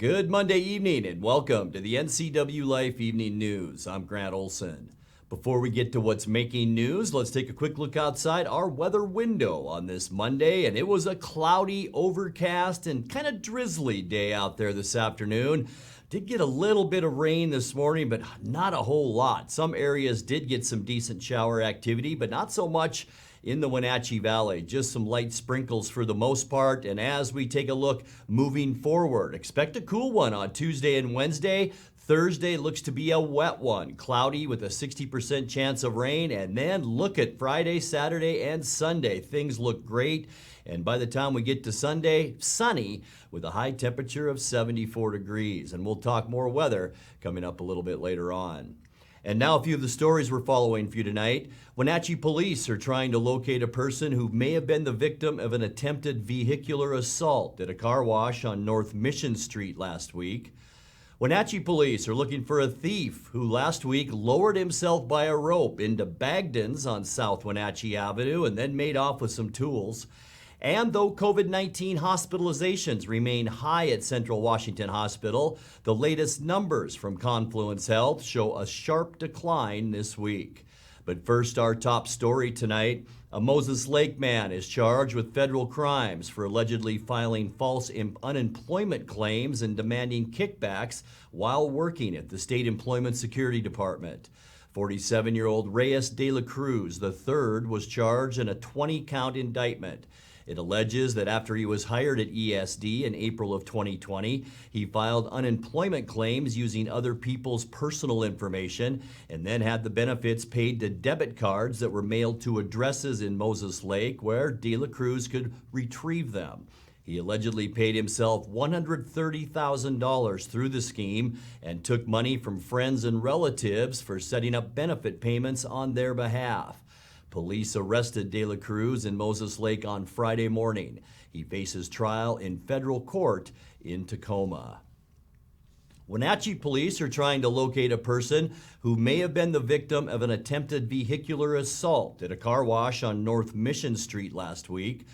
Good Monday evening and welcome to the NCWLIFE Evening News. I'm Grant Olson. Before we get to what's making news, let's take a quick look outside our weather window on this Monday. And it was a cloudy, overcast, and kind of drizzly day out there this afternoon. Did get a little bit of rain this morning, but not a whole lot. Some areas did get some decent shower activity, but not so much in the Wenatchee Valley. Just some light sprinkles for the most part. And as we take a look moving forward, expect a cool one on Tuesday and Wednesday. Thursday looks to be a wet one, cloudy with a 60% chance of rain. And then look at Friday, Saturday, and Sunday. Things look great. And by the time we get to Sunday, sunny with a high temperature of 74 degrees. And we'll talk more weather coming up a little bit later on. And now a few of the stories we're following for you tonight. Wenatchee police are trying to locate a person who may have been the victim of an attempted vehicular assault at a car wash on North Mission Street last week. Wenatchee police are looking for a thief who last week lowered himself by a rope into Bagdon's on South Wenatchee Avenue and then made off with some tools. And though COVID-19 hospitalizations remain high at Central Washington Hospital, the latest numbers from Confluence Health show a sharp decline this week. But first, our top story tonight. A Moses Lake man is charged with federal crimes for allegedly filing false unemployment claims and demanding kickbacks while working at the State Employment Security Department. 47-year-old Reyes de la Cruz III was charged in a 20-count indictment. It alleges that after he was hired at ESD in April of 2020, he filed unemployment claims using other people's personal information and then had the benefits paid to debit cards that were mailed to addresses in Moses Lake where De La Cruz could retrieve them. He allegedly paid himself $130,000 through the scheme and took money from friends and relatives for setting up benefit payments on their behalf. Police arrested De La Cruz in Moses Lake on Friday morning. He faces trial in federal court in Tacoma. Wenatchee police are trying to locate a person who may have been the victim of an attempted vehicular assault at a car wash on North Mission Street last week.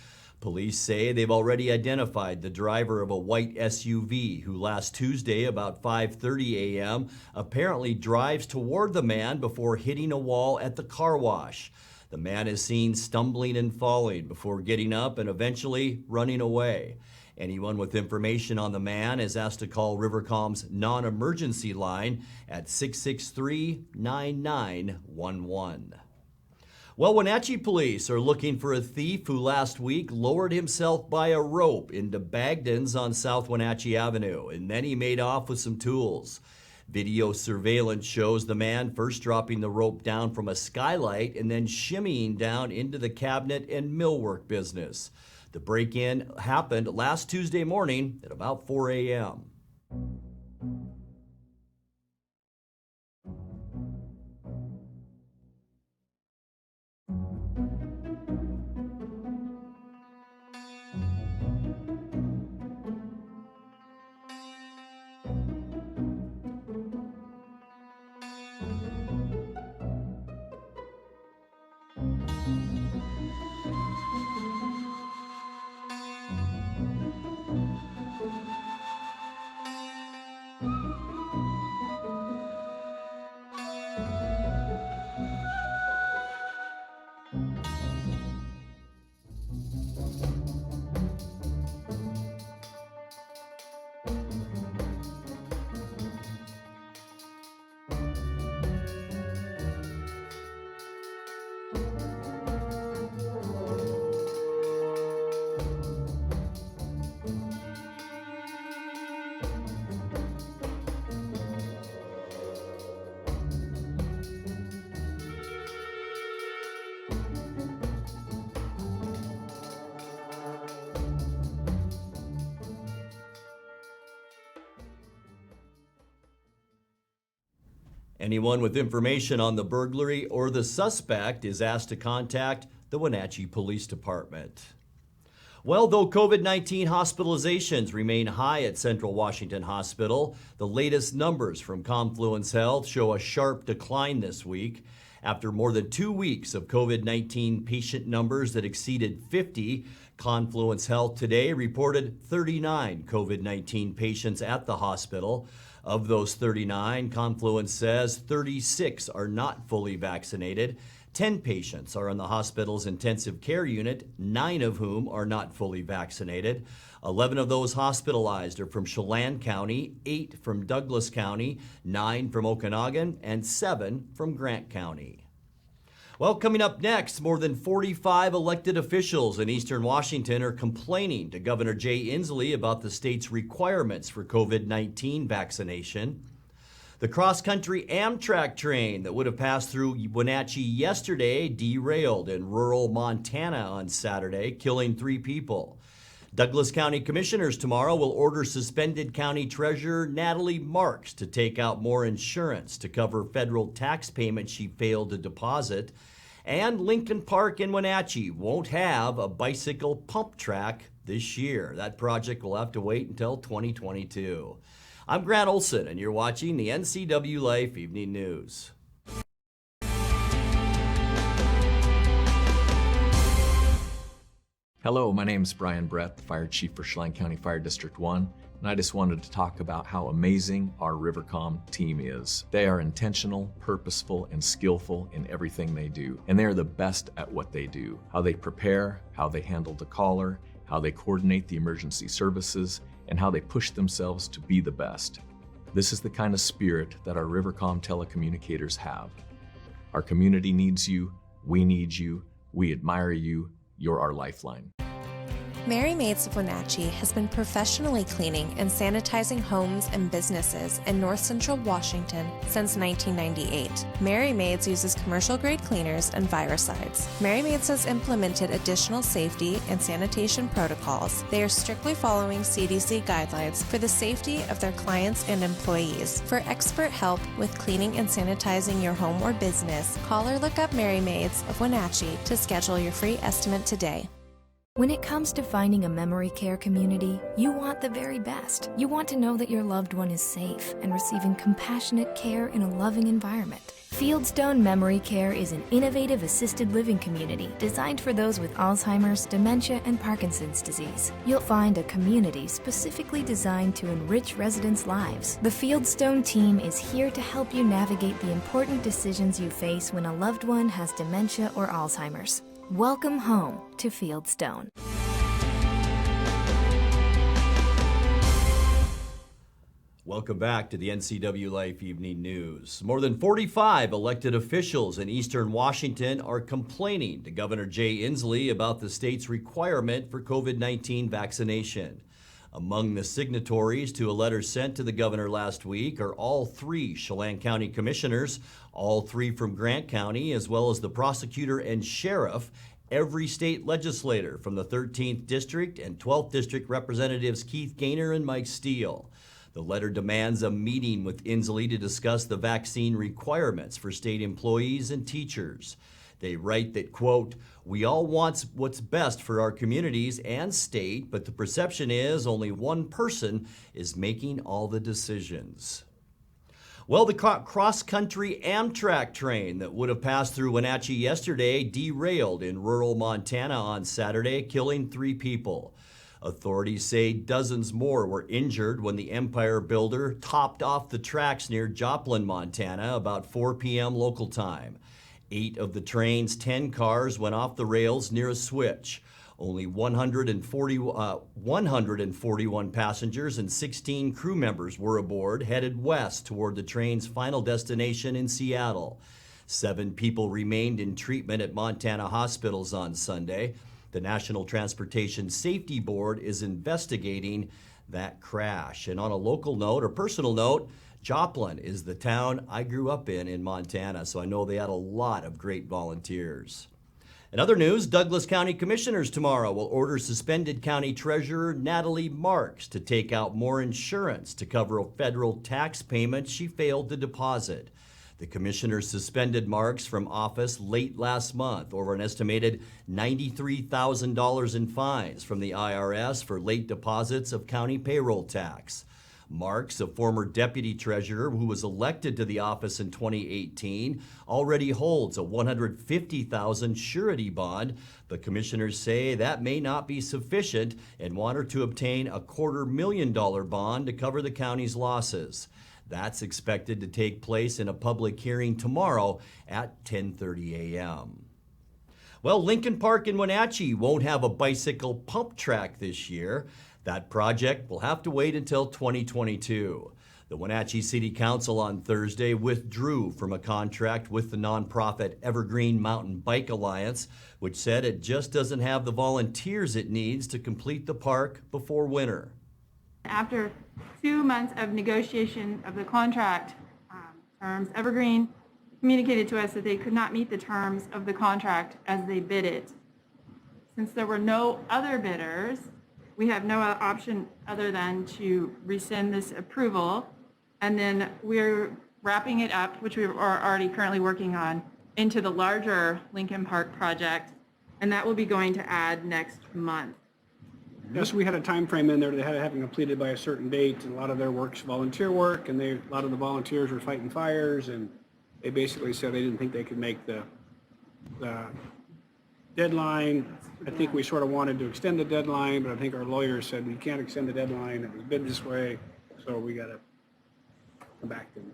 Police say they've already identified the driver of a white SUV who last Tuesday about 5:30 a.m. apparently drives toward the man before hitting a wall at the car wash. The man is seen stumbling and falling before getting up and eventually running away. Anyone with information on the man is asked to call Rivercom's non-emergency line at 663-9911. Well, Wenatchee police are looking for a thief who last week lowered himself by a rope into Bagdon's on South Wenatchee Avenue, and then he made off with some tools. Video surveillance shows the man first dropping the rope down from a skylight and then shimmying down into the cabinet and millwork business. The break-in happened last Tuesday morning at about 4 a.m. Anyone with information on the burglary or the suspect is asked to contact the Wenatchee Police Department. Well, though COVID-19 hospitalizations remain high at Central Washington Hospital, the latest numbers from Confluence Health show a sharp decline this week. After more than 2 weeks of COVID-19 patient numbers that exceeded 50, Confluence Health today reported 39 COVID-19 patients at the hospital. Of those 39, Confluence says 36 are not fully vaccinated. 10 patients are in the hospital's intensive care unit, 9 of whom are not fully vaccinated. 11 of those hospitalized are from Chelan County, 8 from Douglas County, 9 from Okanagan, and 7 from Grant County. Well, coming up next, more than 45 elected officials in Eastern Washington are complaining to Governor Jay Inslee about the state's requirements for COVID-19 vaccination. The cross-country Amtrak train that would have passed through Wenatchee yesterday derailed in rural Montana on Saturday, killing 3 people. Douglas County Commissioners tomorrow will order suspended County Treasurer Natalie Marks to take out more insurance to cover federal tax payments she failed to deposit. And Lincoln Park in Wenatchee won't have a bicycle pump track this year. That project will have to wait until 2022. I'm Grant Olson, and you're watching the NCWLIFE Evening News. Hello, my name is Brian Brett, the Fire Chief for Chelan County Fire District 1, and I just wanted to talk about how amazing our Rivercom team is. They are intentional, purposeful, and skillful in everything they do, and they are the best at what they do. How they prepare, how they handle the caller, how they coordinate the emergency services, and how they push themselves to be the best. This is the kind of spirit that our Rivercom telecommunicators have. Our community needs you, we need you, we admire you, you're our lifeline. Mary Maids of Wenatchee has been professionally cleaning and sanitizing homes and businesses in North Central Washington since 1998. Mary Maids uses commercial-grade cleaners and viricides. Mary Maids has implemented additional safety and sanitation protocols. They are strictly following CDC guidelines for the safety of their clients and employees. For expert help with cleaning and sanitizing your home or business, call or look up Mary Maids of Wenatchee to schedule your free estimate today. When it comes to finding a memory care community, you want the very best. You want to know that your loved one is safe and receiving compassionate care in a loving environment. Fieldstone Memory Care is an innovative assisted living community designed for those with Alzheimer's, dementia, and Parkinson's disease. You'll find a community specifically designed to enrich residents' lives. The Fieldstone team is here to help you navigate the important decisions you face when a loved one has dementia or Alzheimer's. Welcome home to Fieldstone. Welcome back to the NCWLIFE Evening News. More than 45 elected officials in Eastern Washington are complaining to Governor Jay Inslee about the state's requirement for COVID-19 vaccination. Among the signatories to a letter sent to the governor last week are all 3 Chelan County commissioners, all 3 from Grant County, as well as the prosecutor and sheriff, every state legislator from the 13th District and 12th District Representatives Keith Gaynor and Mike Steele. The letter demands a meeting with Inslee to discuss the vaccine requirements for state employees and teachers. They write that, quote, "We all want what's best for our communities and state, but the perception is only one person is making all the decisions." Well, the cross-country Amtrak train that would have passed through Wenatchee yesterday derailed in rural Montana on Saturday, killing 3 people. Authorities say dozens more were injured when the Empire Builder topped off the tracks near Joplin, Montana, about 4 p.m. local time. 8 of the train's 10 cars went off the rails near a switch. Only 141 passengers and 16 crew members were aboard, headed west toward the train's final destination in Seattle. 7 people remained in treatment at Montana hospitals on Sunday. The National Transportation Safety Board is investigating that crash. And on a local note, or personal note, Joplin is the town I grew up in Montana, so I know they had a lot of great volunteers. In other news, Douglas County Commissioners tomorrow will order suspended County Treasurer Natalie Marks to take out more insurance to cover federal tax payments she failed to deposit. The commissioners suspended Marks from office late last month over an estimated $93,000 in fines from the IRS for late deposits of county payroll tax. Marks, a former deputy treasurer who was elected to the office in 2018, already holds a $150,000 surety bond, but commissioners say that may not be sufficient and want her to obtain a $250,000 bond to cover the county's losses. That's expected to take place in a public hearing tomorrow at 10:30 a.m. Well, Lincoln Park in Wenatchee won't have a bicycle pump track this year. That project will have to wait until 2022. The Wenatchee City Council on Thursday withdrew from a contract with the nonprofit Evergreen Mountain Bike Alliance, which said it just doesn't have the volunteers it needs to complete the park before winter. After 2 months of negotiation of the contract terms, Evergreen communicated to us that they could not meet the terms of the contract as they bid it. Since there were no other bidders, we have no option other than to rescind this approval, and then we're wrapping it up, which we are already currently working on, into the larger Lincoln Park project, and that will be going to add next month. Yes, we had a time frame in there that had to have it completed by a certain date, and a lot of their work's volunteer work, and a lot of the volunteers were fighting fires, and they basically said they didn't think they could make the deadline. I think we sort of wanted to extend the deadline, but I think our lawyers said we can't extend the deadline. It was bid this way, so we got to come back to them.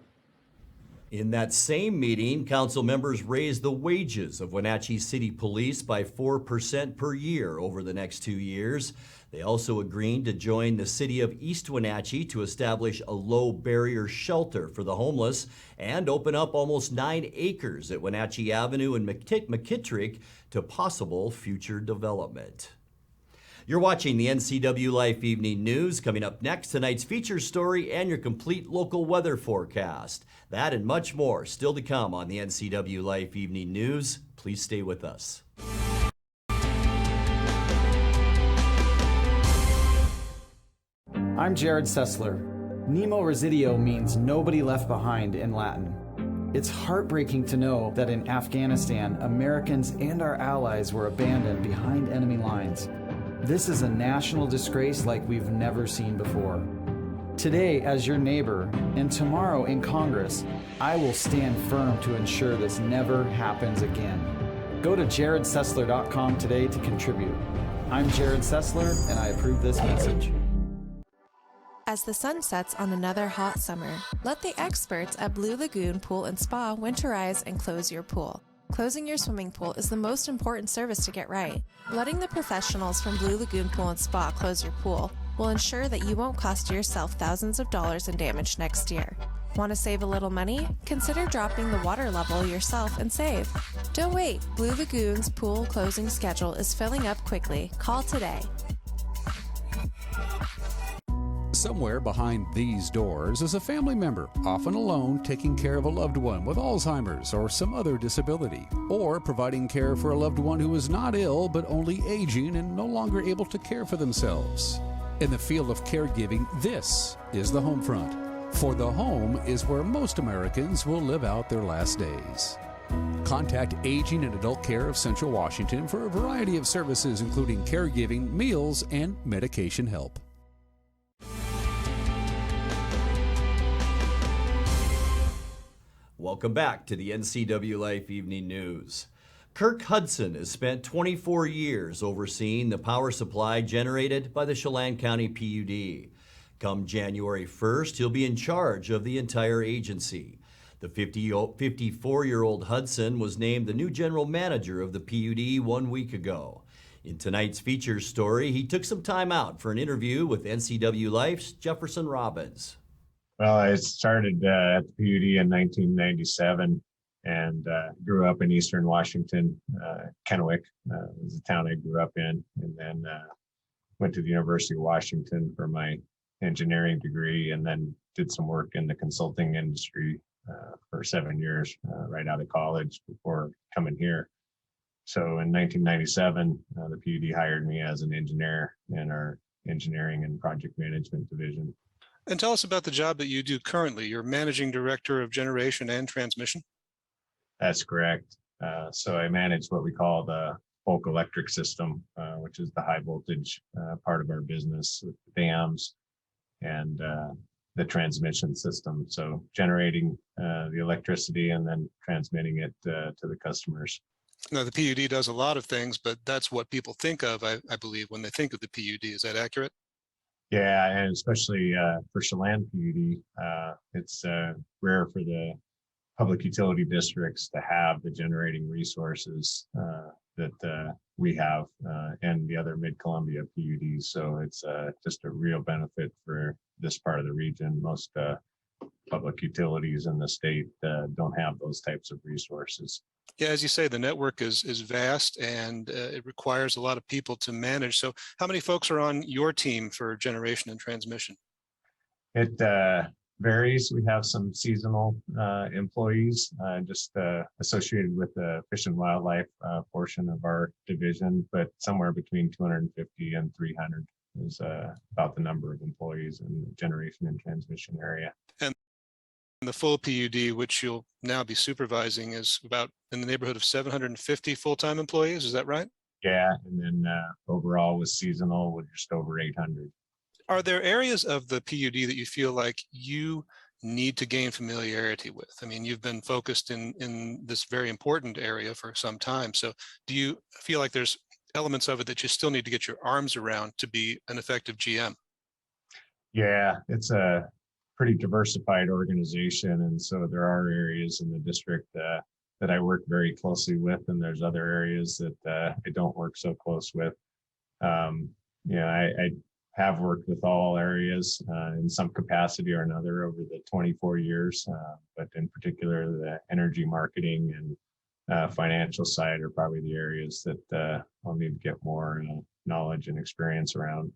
In that same meeting, council members raised the wages of Wenatchee City Police by 4% per year over the next 2 years. They also agreed to join the city of East Wenatchee to establish a low-barrier shelter for the homeless and open up almost 9 acres at Wenatchee Avenue and McKittrick to possible future development. You're watching the NCWLIFE Evening News. Coming up next, tonight's feature story and your complete local weather forecast. That and much more still to come on the NCWLIFE Evening News. Please stay with us. I'm Jared Sessler. Nemo Residio means nobody left behind in Latin. It's heartbreaking to know that in Afghanistan, Americans and our allies were abandoned behind enemy lines. This is a national disgrace like we've never seen before. Today, as your neighbor, and tomorrow in Congress, I will stand firm to ensure this never happens again. Go to jaredsessler.com today to contribute. I'm Jared Sessler, and I approve this message. As the sun sets on another hot summer, let the experts at Blue Lagoon Pool and Spa winterize and close your pool. Closing your swimming pool is the most important service to get right. Letting the professionals from Blue Lagoon Pool and Spa close your pool will ensure that you won't cost yourself thousands of dollars in damage next year. Want to save a little money? Consider dropping the water level yourself and save. Don't wait. Blue Lagoon's pool closing schedule is filling up quickly. Call today. Somewhere behind these doors is a family member, often alone, taking care of a loved one with Alzheimer's or some other disability, or providing care for a loved one who is not ill but only aging and no longer able to care for themselves. In the field of caregiving, this is the home front. For the home is where most Americans will live out their last days. Contact Aging and Adult Care of Central Washington for a variety of services including caregiving, meals, and medication help. Welcome back to the NCWLIFE Evening News. Kirk Hudson has spent 24 years overseeing the power supply generated by the Chelan County PUD. Come January 1st, he'll be in charge of the entire agency. The 54-year-old Hudson was named the new general manager of the PUD 1 week ago. In tonight's feature story, he took some time out for an interview with NCWLIFE's Jefferson Robbins. Well, I started at the PUD in 1997 and grew up in Eastern Washington. Kennewick was the town I grew up in, and then went to the University of Washington for my engineering degree, and then did some work in the consulting industry for 7 years right out of college before coming here. So in 1997, the PUD hired me as an engineer in our engineering and project management division. And tell us about the job that you do currently. You're managing director of generation and transmission. That's correct. So I manage what we call the bulk electric system, which is the high voltage part of our business with dams and the transmission system. So generating the electricity and then transmitting it to the customers. Now, the PUD does a lot of things, but that's what people think of, I believe, when they think of the PUD. Is that accurate? Yeah, and especially for Chelan PUD, it's rare for the public utility districts to have the generating resources that we have and the other mid-Columbia PUDs. So it's just a real benefit for this part of the region. Most public utilities in the state don't have those types of resources. Yeah, as you say, the network is vast and it requires a lot of people to manage. So how many folks are on your team for generation and transmission? It varies. We have some seasonal employees just associated with the fish and wildlife portion of our division, but somewhere between 250 and 300 is about the number of employees in the generation and transmission area. And the full PUD, which you'll now be supervising, is about in the neighborhood of 750 full-time employees. Is that right? Yeah, and then overall with seasonal, we're just over 800. Are there areas of the PUD that you feel like you need to gain familiarity with? I mean, you've been focused in this very important area for some time. So do you feel like there's elements of it that you still need to get your arms around to be an effective GM? Yeah, it's a pretty diversified organization. And so there are areas in the district that I work very closely with, and there's other areas that I don't work so close with. I have worked with all areas in some capacity or another over the 24 years, but in particular, the energy marketing and financial side are probably the areas that I'll need to get more knowledge and experience around.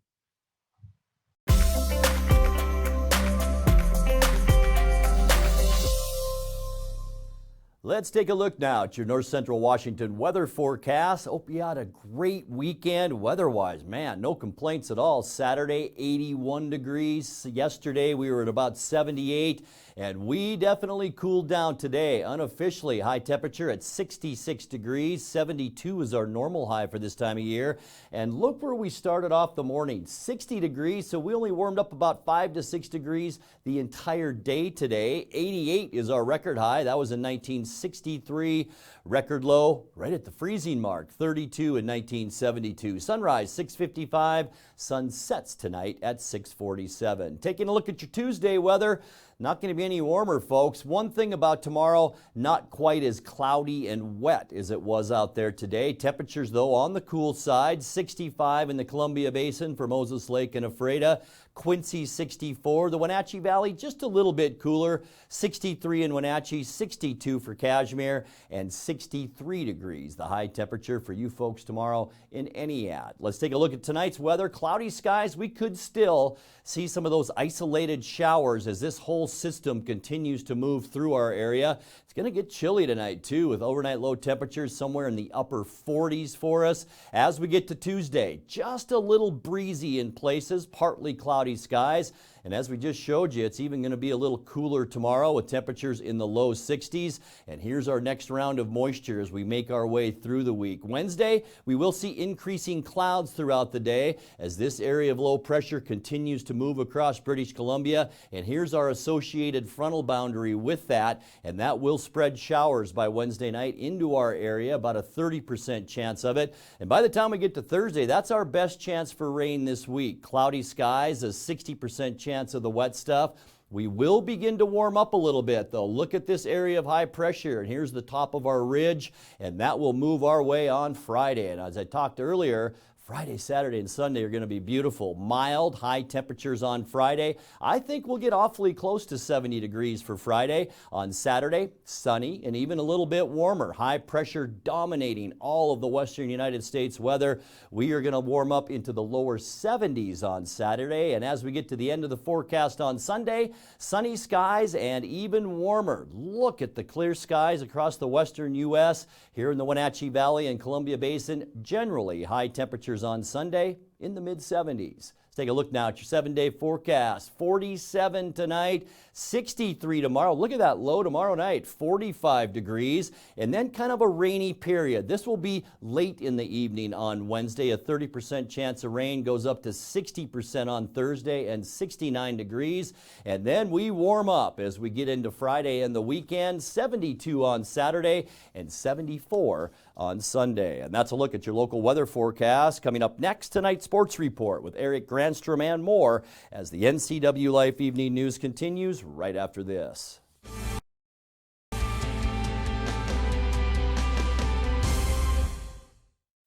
Let's take a look now at your North Central Washington weather forecast. Hope you had a great weekend weather-wise. Man, no complaints at all. Saturday, 81 degrees. Yesterday, we were at about 78, and we definitely cooled down today. Unofficially, high temperature at 66 degrees. 72 is our normal high for this time of year. And look where we started off the morning, 60 degrees. So we only warmed up about 5 to 6 degrees the entire day today. 88 is our record high. That was in 1963. Record low right at the freezing mark, 32 in 1972. Sunrise 6:55. Sun sets tonight at 6:47. Taking a look at your Tuesday weather. Not going to be any warmer, folks. One thing about tomorrow, not quite as cloudy and wet as it was out there today. Temperatures, though, on the cool side. 65 in the Columbia Basin for Moses Lake and Ephrata. Quincy 64. The Wenatchee Valley just a little bit cooler. 63 in Wenatchee, 62 for Cashmere, and 63 degrees. The high temperature for you folks tomorrow in Entiat. Let's take a look at tonight's weather. Cloudy skies. We could still see some of those isolated showers as this whole system continues to move through our area. It's going to get chilly tonight, too, with overnight low temperatures somewhere in the upper 40s for us. As we get to Tuesday, just a little breezy in places, partly cloudy skies. And as we just showed you, it's even going to be a little cooler tomorrow with temperatures in the low 60s. And here's our next round of moisture as we make our way through the week. Wednesday, we will see increasing clouds throughout the day as this area of low pressure continues to move across British Columbia. And here's our associated frontal boundary with that. And that will spread showers by Wednesday night into our area, about a 30% chance of it. And by the time we get to Thursday, that's our best chance for rain this week. Cloudy skies, a 60% chance of the wet stuff. We will begin to warm up a little bit, though. Look at this area of high pressure, and here's the top of our ridge, and that will move our way on Friday. And as I talked earlier, Friday, Saturday, and Sunday are going to be beautiful. Mild, high temperatures on Friday. I think we'll get awfully close to 70 degrees for Friday. On Saturday, sunny and even a little bit warmer. High pressure dominating all of the western United States weather. We are going to warm up into the lower 70s on Saturday. And as we get to the end of the forecast on Sunday, sunny skies and even warmer. Look at the clear skies across the western U.S. Here in the Wenatchee Valley and Columbia Basin, generally high temperatures on Sunday in the mid-70s. Let's take a look now at your 7-day forecast. 47 tonight, 63 tomorrow. Look at that low tomorrow night, 45 degrees, and then kind of a rainy period. This will be late in the evening on Wednesday. A 30% chance of rain goes up to 60% on Thursday and 69 degrees. And then we warm up as we get into Friday and the weekend. 72 on Saturday and 74 on Sunday. And that's a look at your local weather forecast. Coming up next, tonight's sports report with Eric Granstrom and more as the NCWLIFE Evening News continues right after this.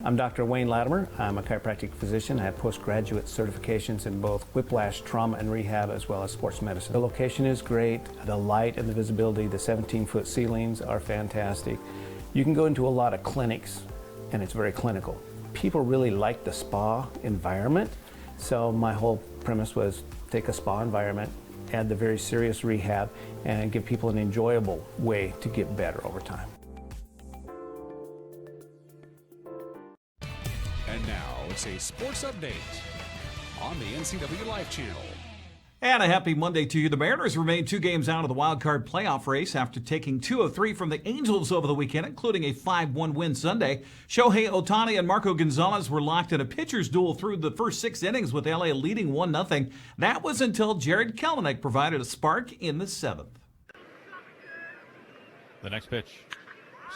I'm Dr. Wayne Latimer. I'm a chiropractic physician. I have postgraduate certifications in both whiplash, trauma, and rehab, as well as sports medicine. The location is great. The light and the visibility, the 17-foot ceilings are fantastic. You can go into a lot of clinics, and it's very clinical. People really like the spa environment, so my whole premise was take a spa environment, add the very serious rehab, and give people an enjoyable way to get better over time. And now it's a sports update on the NCWLIFE channel. And a happy Monday to you. The Mariners remain 2 games out of the wild card playoff race after taking 2 of 3 from the Angels over the weekend, including a 5-1 win Sunday. Shohei Ohtani and Marco Gonzalez were locked in a pitcher's duel through the first 6 innings with LA leading 1-0. That was until Jared Kelenic provided a spark in the 7th. The next pitch.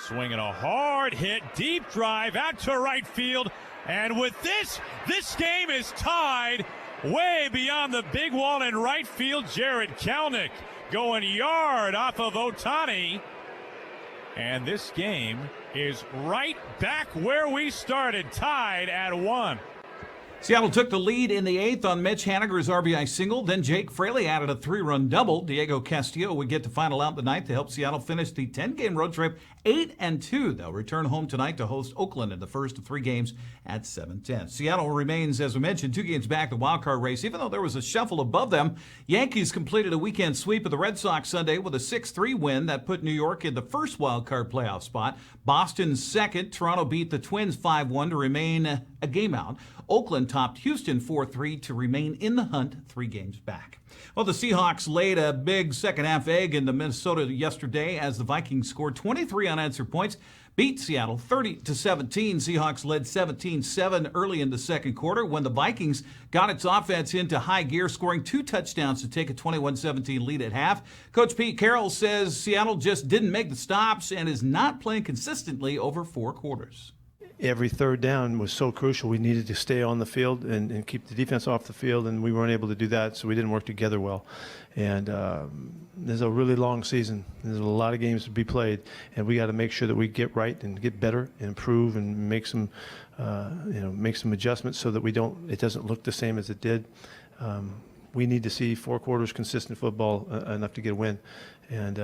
Swinging a hard hit, deep drive out to right field. And with this game is tied way beyond the big wall in right field. Jared Kelenic going yard off of Ohtani. And this game is right back where we started, tied at 1. Seattle took the lead in the 8th on Mitch Haniger's RBI single. Then Jake Fraley added a 3-run double. Diego Castillo would get the final out the night to help Seattle finish the 10-game road trip 8-2. They'll return home tonight to host Oakland in the first of 3 games at 7:10. Seattle remains, as we mentioned, 2 games back the wild card race, even though there was a shuffle above them. Yankees completed a weekend sweep of the Red Sox Sunday with a 6-3 win that put New York in the first wild card playoff spot. Boston second. Toronto beat the Twins 5-1 to remain a game out. Oakland topped Houston 4-3 to remain in the hunt 3 games back. Well, the Seahawks laid a big second-half egg into Minnesota yesterday as the Vikings scored 23 unanswered points, beat Seattle 30-17. Seahawks led 17-7 early in the second quarter when the Vikings got its offense into high gear, scoring 2 touchdowns to take a 21-17 lead at half. Coach Pete Carroll says Seattle just didn't make the stops and is not playing consistently over 4 quarters. Every third down was so crucial. We needed to stay on the field and keep the defense off the field, and we weren't able to do that, so we didn't work together well. And there's a really long season. There's a lot of games to be played, and we got to make sure that we get right and get better and improve and make some, make some adjustments so that it doesn't look the same as it did. We need to see 4 quarters consistent football enough to get a win, and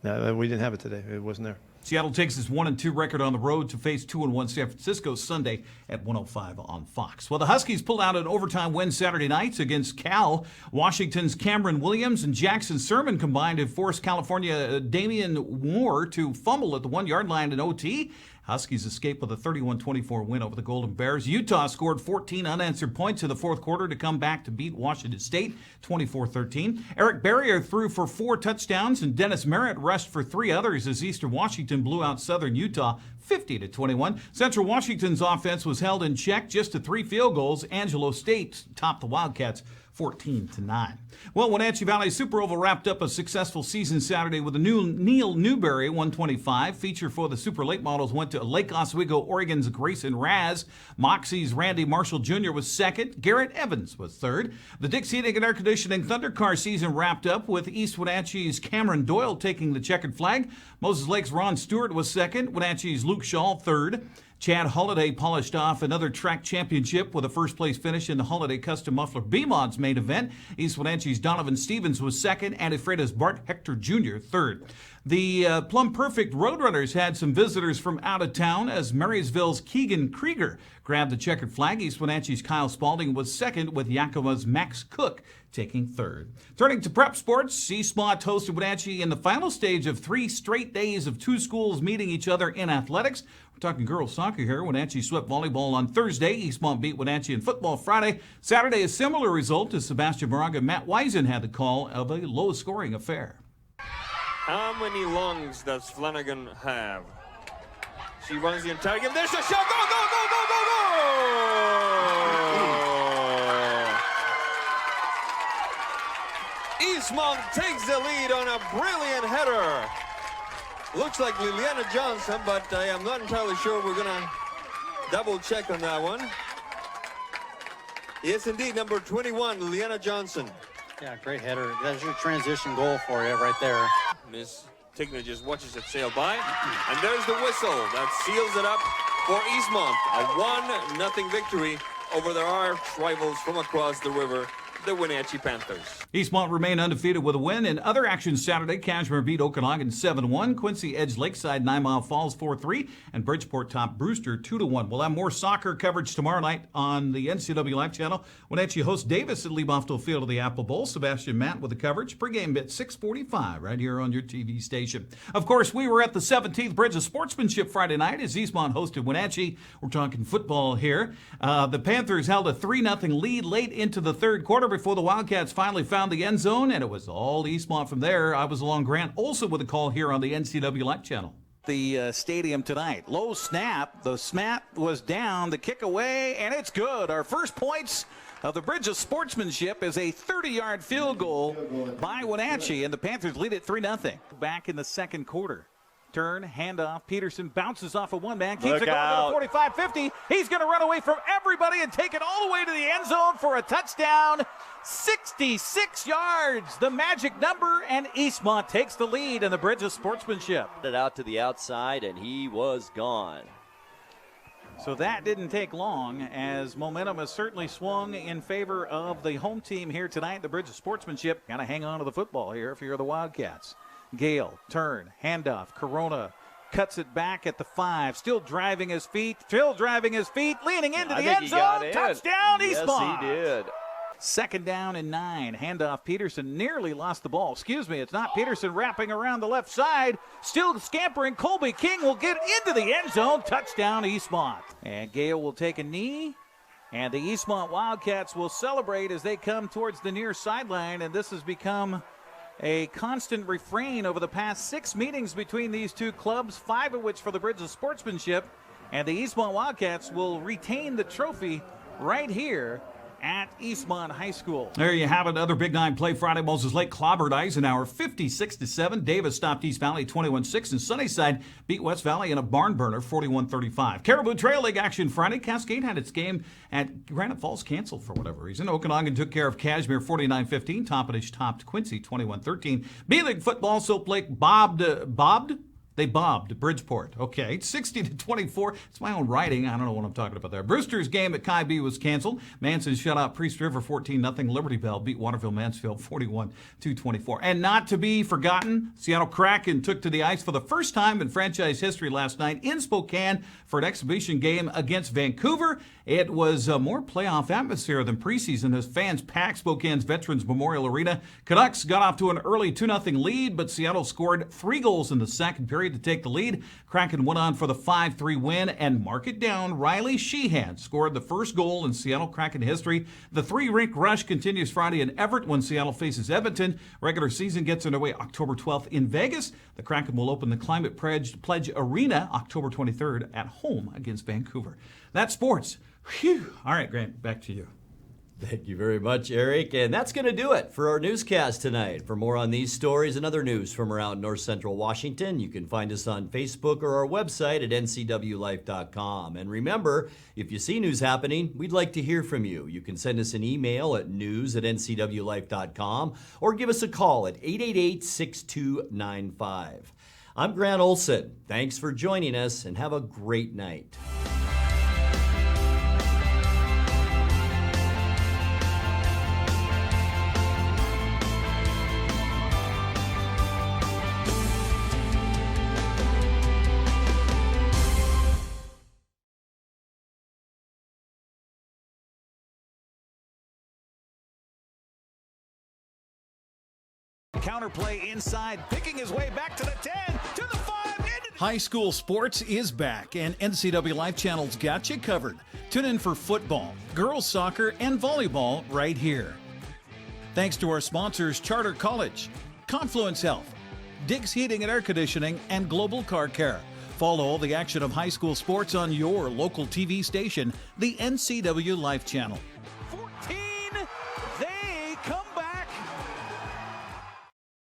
we didn't have it today. It wasn't there. Seattle takes its 1-2 record on the road to face 2-1 San Francisco Sunday at 1:05 on Fox. Well, the Huskies pulled out an overtime win Saturday night against Cal. Washington's Cameron Williams and Jackson Sermon combined to force California Damian Moore to fumble at the 1-yard line in OT. Huskies escaped with a 31-24 win over the Golden Bears. Utah scored 14 unanswered points in the fourth quarter to come back to beat Washington State 24-13. Eric Barrier threw for 4 touchdowns, and Dennis Merritt rushed for 3 others as Eastern Washington blew out Southern Utah 50-21. Central Washington's offense was held in check just to 3 field goals. Angelo State topped the Wildcats 14-9. Well, Wenatchee Valley Super Oval wrapped up a successful season Saturday with a new Neil Newberry 125. Feature for the Super Late Models went to Lake Oswego, Oregon's Grayson Raz. Moxie's Randy Marshall Jr. was second. Garrett Evans was third. The Dixie Heating and Air Conditioning Thunder Car season wrapped up with East Wenatchee's Cameron Doyle taking the checkered flag. Moses Lake's Ron Stewart was second. Wenatchee's Luke Shaw third. Chad Holliday polished off another track championship with a first-place finish in the Holliday Custom Muffler B-Mods main event. East Wenatchee's Donovan Stevens was second, and Ephrata's Bart Hector Jr. third. The Plum Perfect Roadrunners had some visitors from out of town as Marysville's Keegan Krieger grabbed the checkered flag. East Wenatchee's Kyle Spalding was second, with Yakova's Max Cook taking third. Turning to prep sports, C-SPOT hosted Wenatchee in the final stage of 3 straight days of 2 schools meeting each other in athletics. We're talking girls soccer here. Wenatchee swept volleyball on Thursday. Eastmont beat Wenatchee in football Friday. Saturday, a similar result as Sebastian Moraga and Matt Wisen had the call of a low-scoring affair. How many lungs does Flanagan have? She runs the entire game. There's a shot. Go, go, go, go, go, go! Eastmont takes the lead on a brilliant header. Looks like Liliana Johnson, but I am not entirely sure. We're going to double check on that one. Yes, indeed, number 21, Liliana Johnson. Yeah, great header. That's your transition goal for you right there. Miss Tigna just watches it sail by, and there's the whistle that seals it up for Eastmont. A 1-0 victory over their arch rivals from across the river, the Wenatchee Panthers. Eastmont remained undefeated with a win. In other action Saturday, Cashmere beat Okanagan 7-1. Quincy edged Lakeside 9 Mile Falls 4-3. And Bridgeport topped Brewster 2-1. We'll have more soccer coverage tomorrow night on the NCWLIFE channel. Wenatchee hosts Davis at Leiboftel Field of the Apple Bowl. Sebastian Matt with the coverage. Pregame at 6:45 right here on your TV station. Of course, we were at the 17th Bridge of Sportsmanship Friday night as Eastmont hosted Wenatchee. We're talking football here. The Panthers held a 3-0 lead late into the third quarter before the Wildcats finally found the end zone, and it was all Eastmont from there. I was along Grant Olson with a call here on the NCWLIFE channel. The stadium tonight. Low snap. The snap was down. The kick away, and it's good. Our first points of the Bridge of Sportsmanship is a 30-yard field goal by Wenatchee, and the Panthers lead it 3-0. Back in the second quarter. Turn, handoff. Peterson bounces off a one-man. Keeps it going to the 45-50. He's going to run away from everybody and take it all the way to the end zone for a touchdown. 66 yards, the magic number, and Eastmont takes the lead in the Bridge of Sportsmanship. It out to the outside, and he was gone. So that didn't take long, as momentum has certainly swung in favor of the home team here tonight, the Bridge of Sportsmanship. Got to hang on to the football here if you're the Wildcats. Gale, turn, handoff, Corona cuts it back at the 5, still driving his feet, leaning into the end zone, touchdown Eastmont. Yes, he did. Second down and 9, handoff, Peterson nearly lost the ball. Excuse me, it's not Peterson wrapping around the left side, still scampering. Colby King will get into the end zone, touchdown Eastmont. And Gale will take a knee, and the Eastmont Wildcats will celebrate as they come towards the near sideline, and this has become a constant refrain over the past 6 meetings between these two clubs, 5 of which for the Bridge of Sportsmanship. And the Eastmont Wildcats will retain the trophy right here at Eastmont High School. There you have it. Other Big 9 play Friday. Moses Lake clobbered Eisenhower 56-7. Davis stopped East Valley 21-6. And Sunnyside beat West Valley in a barn burner 41-35. Caribou Trail League action Friday. Cascade had its game at Granite Falls canceled for whatever reason. Okanagan took care of Cashmere 49-15. Toppenish topped Quincy 21-13. B-League football, Soap Lake They bobbed Bridgeport. Okay, 60-24. It's my own writing. I don't know what I'm talking about there. Brewster's game at Kai B was canceled. Manson shut out Priest River 14-0. Liberty Bell beat Waterville Mansfield 41-24. And not to be forgotten, Seattle Kraken took to the ice for the first time in franchise history last night in Spokane for an exhibition game against Vancouver. It was a more playoff atmosphere than preseason as fans packed Spokane's Veterans Memorial Arena. Canucks got off to an early 2-0 lead, but Seattle scored 3 goals in the second period to take the lead. Kraken went on for the 5-3 win, and mark it down, Riley Sheehan scored the first goal in Seattle Kraken history. The 3-rink rush continues Friday in Everett when Seattle faces Edmonton. Regular season gets underway October 12th in Vegas. The Kraken will open the Climate Pledge Arena October 23rd at home against Vancouver. That's sports. Phew. All right, Grant, back to you. Thank you very much, Eric. And that's going to do it for our newscast tonight. For more on these stories and other news from around North Central Washington, you can find us on Facebook or our website at ncwlife.com. And remember, if you see news happening, we'd like to hear from you. You can send us an email at news@ncwlife.com or give us a call at 888-6295. I'm Grant Olson. Thanks for joining us and have a great night. Counterplay inside, picking his way back to the 10, to the 5, into High school sports is back, and NCWLIFE Channel's got you covered. Tune in for football, girls soccer, and volleyball right here. Thanks to our sponsors, Charter College, Confluence Health, Diggs Heating and Air Conditioning, and Global Car Care. Follow all the action of high school sports on your local TV station, the NCWLIFE Channel.